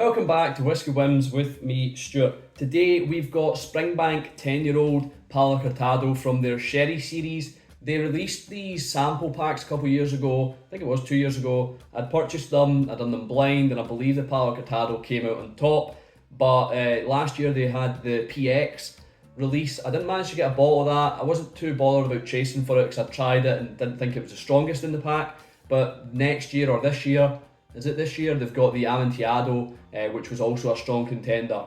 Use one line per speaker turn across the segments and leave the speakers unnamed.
Welcome back to Whisky Whims with me, Stuart. Today we've got Springbank 10-year-old Palo Cortado from their Sherry series. They released these sample packs a couple of years ago, I think it was 2 years ago. I'd purchased them, I'd done them blind, and I believe the Palo Cortado came out on top. But last year they had the PX release. I didn't manage to get a bottle of that. I wasn't too bothered about chasing for it because I tried it and didn't think it was the strongest in the pack. But next year or this year, is it this year? They've got the Amontillado, which was also a strong contender.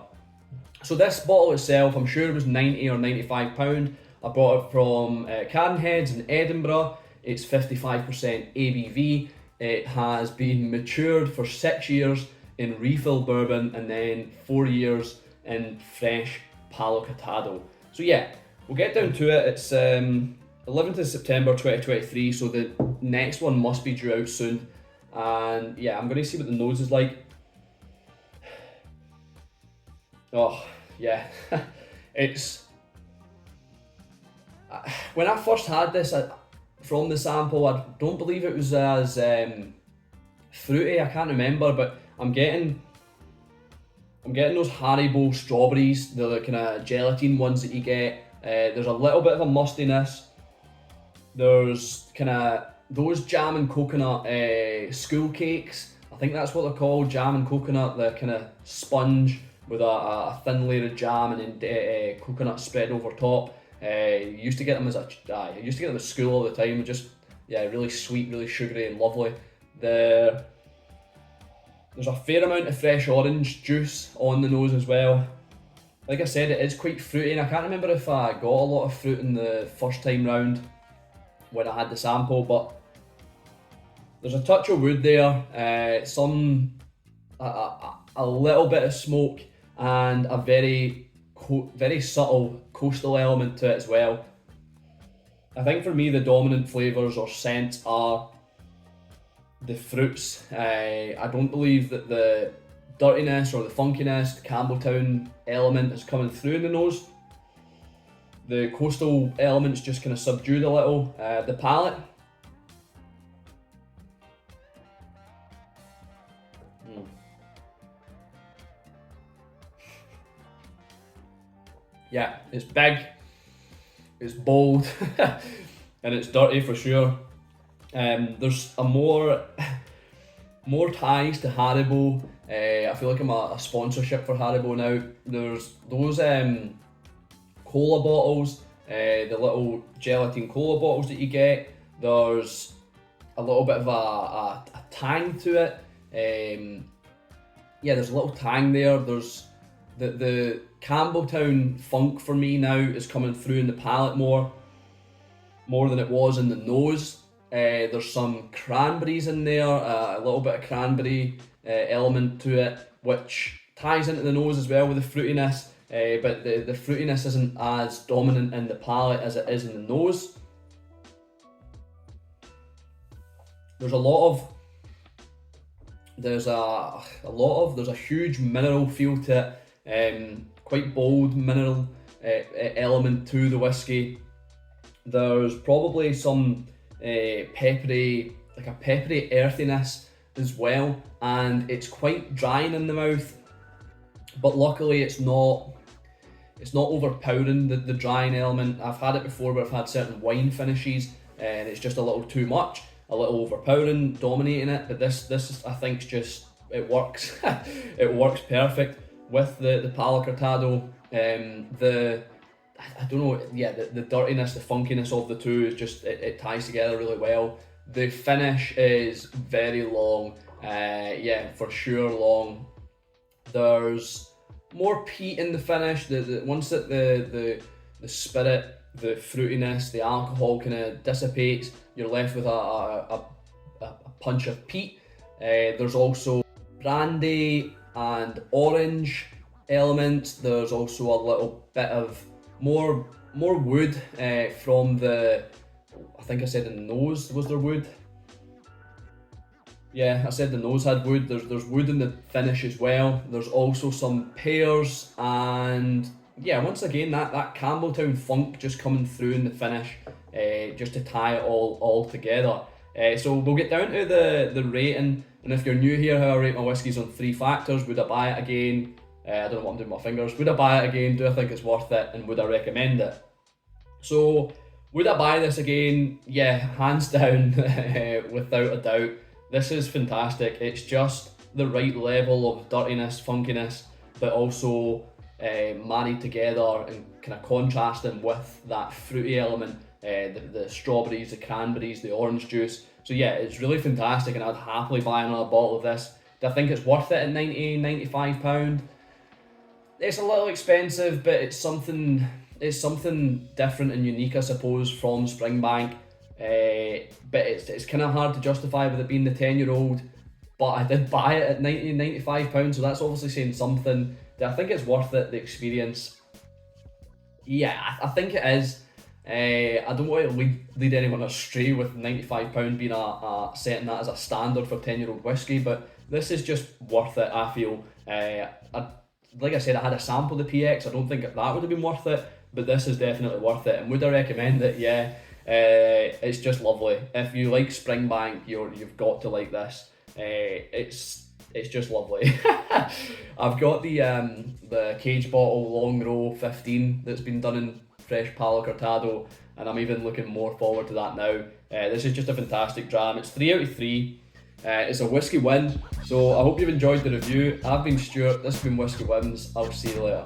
So this bottle itself, I'm sure it was 90 or 95 pound. I bought it from Cadenheads in Edinburgh. It's 55% ABV. It has been matured for 6 years in refill bourbon and then 4 years in fresh Palo Cortado. So yeah, we'll get down to it. It's 11th of September 2023, so the next one must be due out soon. And yeah, I'm going to see what the nose is like. Oh, yeah. It's... When I first had this from the sample, I don't believe it was as fruity, I can't remember, but I'm getting those Haribo strawberries, the kind of gelatin ones that you get. There's a little bit of a mustiness. There's kind of those jam and coconut school cakes. I think that's what they're called, jam and coconut, the kind of sponge with a thin layer of jam and then coconut spread over top. Used to get them I used to get them at school all the time. Just really sweet, really sugary and lovely. There's a fair amount of fresh orange juice on the nose as well. Like I said, it is quite fruity, and I can't remember if I got a lot of fruit in the first time round when I had the sample, but there's a touch of wood there, a little bit of smoke, and a very subtle coastal element to it as well. I think for me the dominant flavours or scents are the fruits. I don't believe that the dirtiness or the funkiness, the Campbelltown element is coming through in the nose. The coastal element's just kind of subdued a little. The palate. Yeah, it's big, it's bold, and it's dirty for sure. There's a more ties to Haribo. I feel like I'm a sponsorship for Haribo now. There's those cola bottles, the little gelatin cola bottles that you get. There's a little bit of a tang to it. There's a little tang there. There's the Campbelltown funk for me now is coming through in the palate more than it was in the nose. There's some cranberries in there, a little bit of cranberry element to it, which ties into the nose as well with the fruitiness, but the fruitiness isn't as dominant in the palate as it is in the nose. There's a huge mineral feel to it, quite bold mineral element to the whiskey. There's probably some peppery earthiness as well, and it's quite drying in the mouth, but luckily it's not overpowering the drying element. I've had it before where I've had certain wine finishes and it's just a little too much, a little overpowering, dominating it, but this I think it works. It works perfect with the Palo Cortado. The dirtiness, the funkiness of the two is just, it ties together really well. The finish is very long, for sure long. There's more peat in the finish. Once that the spirit, the fruitiness, the alcohol kind of dissipates, you're left with a punch of peat. There's also brandy and orange elements. There's also a little bit of more wood from the, I think I said in the nose, was there wood? Yeah, I said the nose had wood. There's wood in the finish as well. There's also some pears, and yeah, once again that Campbelltown funk just coming through in the finish, just to tie it all together. So we'll get down to the rating, and if you're new here, how I rate my whiskies on 3 factors. Would I buy it again? I don't know what I'm doing with my fingers. Would I buy it again? Do I think it's worth it? And would I recommend it? So, would I buy this again? Yeah, hands down, without a doubt. This is fantastic. It's just the right level of dirtiness, funkiness, but also married together and kind of contrasting with that fruity element, the strawberries, the cranberries, the orange juice. So yeah, it's really fantastic, and I'd happily buy another bottle of this. Do I think it's worth it at £95? It's a little expensive, but it's something different and unique, I suppose, from Springbank. But it's kind of hard to justify with it being the 10-year-old. But I did buy it at £95, so that's obviously saying something. Do I think it's worth it, the experience? Yeah, I think it is. I don't want to lead anyone astray with £95 being setting that as a standard for 10-year-old whiskey, but this is just worth it, I feel. Like I said, I had a sample of the PX. I don't think that would have been worth it, but this is definitely worth it. And would I recommend it? Yeah. It's just lovely. If you like Springbank, you've got to like this. It's just lovely. I've got the cage bottle Long Row 15 that's been done in fresh Palo Cortado, and I'm even looking more forward to that now. This is just a fantastic dram. It's 3 out of 3. It's a Whisky Win, so I hope you've enjoyed the review. I've been Stuart, this has been Whisky Wins. I'll see you later.